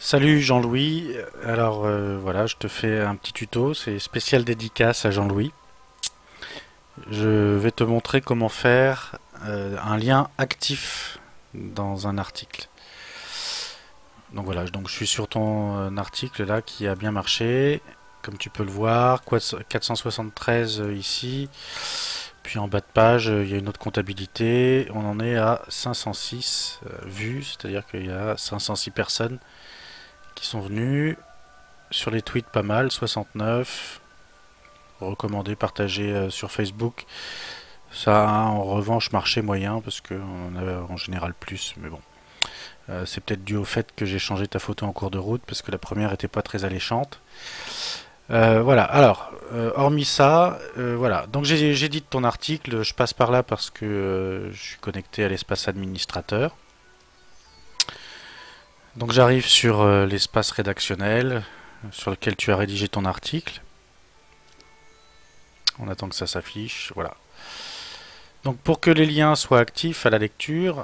Salut Jean-Louis, alors voilà, je te fais un petit tuto, c'est spécial dédicace à Jean-Louis. Je vais te montrer comment faire un lien actif dans un article. Donc voilà, donc je suis sur ton article là qui a bien marché, comme tu peux le voir, 473 ici, puis en bas de page il y a une autre comptabilité, on en est à 506 vues, c'est-à-dire qu'il y a 506 personnes qui sont venues. Sur les tweets, pas mal, 69. Recommandé, partagé sur Facebook. Ça a en revanche marché moyen parce qu'on a en général plus. Mais bon, c'est peut-être dû au fait que j'ai changé ta photo en cours de route parce que la première était pas très alléchante. Voilà, alors, hormis ça, voilà. Donc j'édite ton article, je passe par là parce que je suis connecté à l'espace administrateur. Donc j'arrive sur l'espace rédactionnel sur lequel tu as rédigé ton article. On attend que ça s'affiche, voilà. Donc pour que les liens soient actifs à la lecture,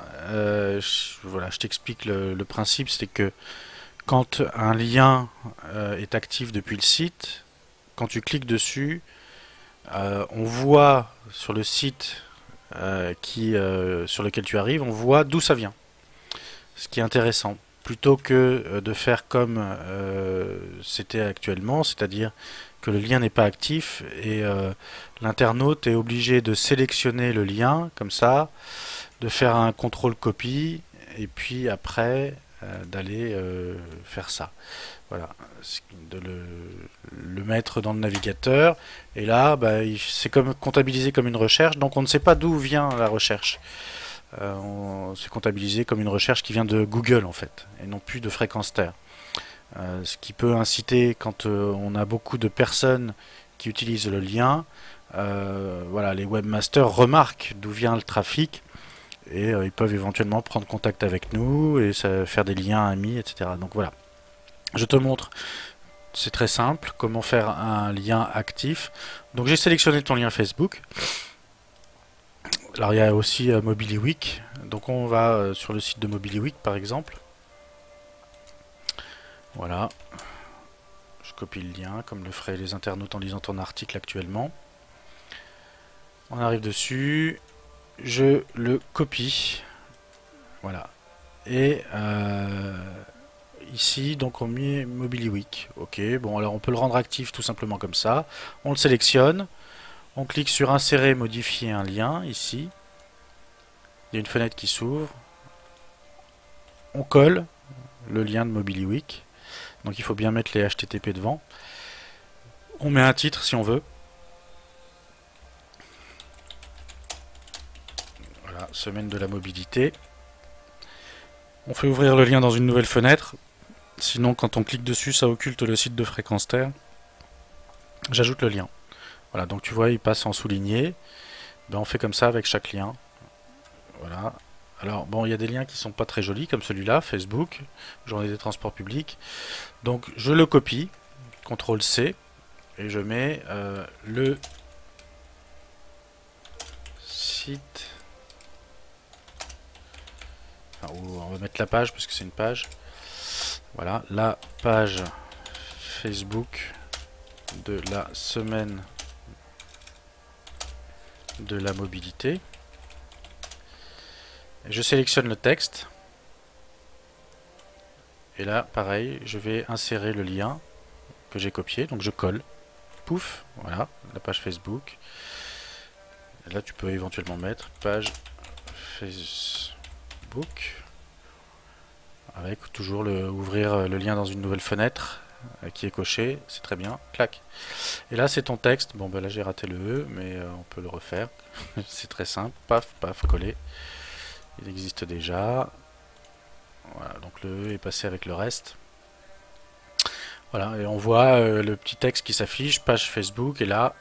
voilà, je t'explique le principe, c'est que quand un lien est actif depuis le site, quand tu cliques dessus, on voit sur le site sur lequel tu arrives, on voit d'où ça vient. Ce qui est intéressant. Plutôt que de faire comme c'était actuellement, c'est-à-dire que le lien n'est pas actif et l'internaute est obligé de sélectionner le lien comme ça, de faire un contrôle copie et puis après d'aller faire ça. Voilà, de le mettre dans le navigateur et là bah, c'est comme comptabilisé comme une recherche, donc on ne sait pas d'où vient la recherche. C'est comptabilisé comme une recherche qui vient de Google en fait et non plus de Fréquence-Terre. Ce qui peut inciter quand on a beaucoup de personnes qui utilisent le lien, voilà, les webmasters remarquent d'où vient le trafic et ils peuvent éventuellement prendre contact avec nous et faire des liens amis, etc. Donc voilà, je te montre, c'est très simple, comment faire un lien actif. Donc j'ai sélectionné ton lien Facebook. Alors il y a aussi MobiliWeek. Donc on va sur le site de MobiliWeek par exemple. Voilà, je copie le lien comme le feraient les internautes en lisant ton article actuellement. On arrive dessus, je le copie. Voilà. Et ici, donc on met MobiliWeek. Ok, bon alors on peut le rendre actif tout simplement comme ça. On le sélectionne, on clique sur insérer, modifier un lien ici. Il y a une fenêtre qui s'ouvre. On colle le lien de MobiliWeek. Donc il faut bien mettre les HTTP devant. On met un titre si on veut. Voilà, semaine de la mobilité. On fait ouvrir le lien dans une nouvelle fenêtre. Sinon, quand on clique dessus, ça occulte le site de Fréquence-Terre. J'ajoute le lien. Voilà, donc tu vois, il passe en souligné. Ben, on fait comme ça avec chaque lien. Voilà. Alors, bon, il y a des liens qui sont pas très jolis, comme celui-là, Facebook, Journée des transports publics. Donc, je le copie, CTRL-C, et je mets le site. Enfin, on va mettre la page, parce que c'est une page. Voilà, la page Facebook de la semaine de la mobilité. Je sélectionne le texte. Et là, pareil, je vais insérer le lien que j'ai copié. Donc je colle. Pouf, voilà, la page Facebook. Et là, tu peux éventuellement mettre page Facebook. Avec toujours ouvrir le lien dans une nouvelle fenêtre qui est coché. C'est très bien. Clac. Et là, c'est ton texte. Bon, ben là, j'ai raté le E, mais on peut le refaire. C'est très simple. Paf, paf, coller. Il existe déjà. Voilà, donc le E est passé avec le reste. Voilà, et on voit le petit texte qui s'affiche, page Facebook, et là,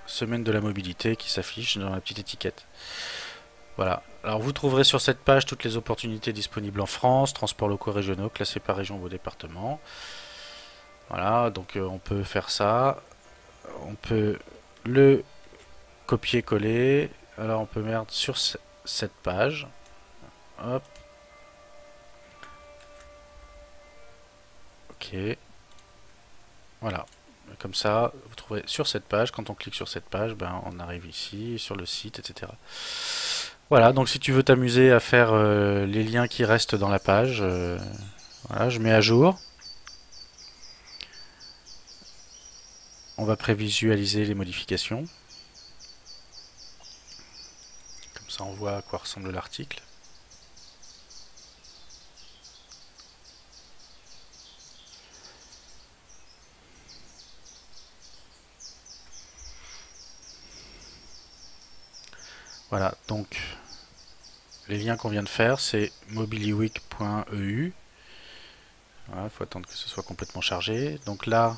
semaine de la mobilité qui s'affiche dans la petite étiquette. Voilà. Alors vous trouverez sur cette page toutes les opportunités disponibles en France, transports locaux régionaux, classés par région ou département. Voilà, donc on peut faire ça. On peut le copier-coller. Alors on peut mettre sur cette page. Hop. cliquer. Voilà. Comme ça, vous trouverez sur cette page, quand on clique sur cette page, ben, on arrive ici, sur le site, etc. Voilà, donc si tu veux t'amuser à faire les liens qui restent dans la page, voilà, je mets à jour. On va prévisualiser les modifications. Comme ça on voit à quoi ressemble l'article. Voilà, donc les liens qu'on vient de faire, c'est mobiliweek.eu. Voilà, il faut attendre que ce soit complètement chargé. Donc là,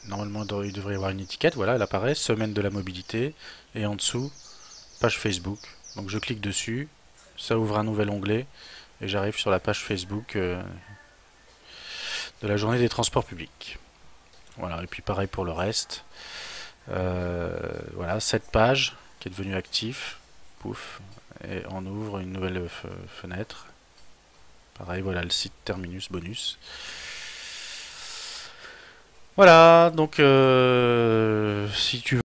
normalement il devrait y avoir une étiquette, voilà, elle apparaît, semaine de la mobilité, et en dessous, page Facebook. Donc je clique dessus, ça ouvre un nouvel onglet, et j'arrive sur la page Facebook de la journée des transports publics. Voilà, et puis pareil pour le reste. Voilà, cette page qui est devenue active, pouf, et on ouvre une nouvelle fenêtre. Pareil, voilà le site Terminus Bonus. Voilà, donc si tu veux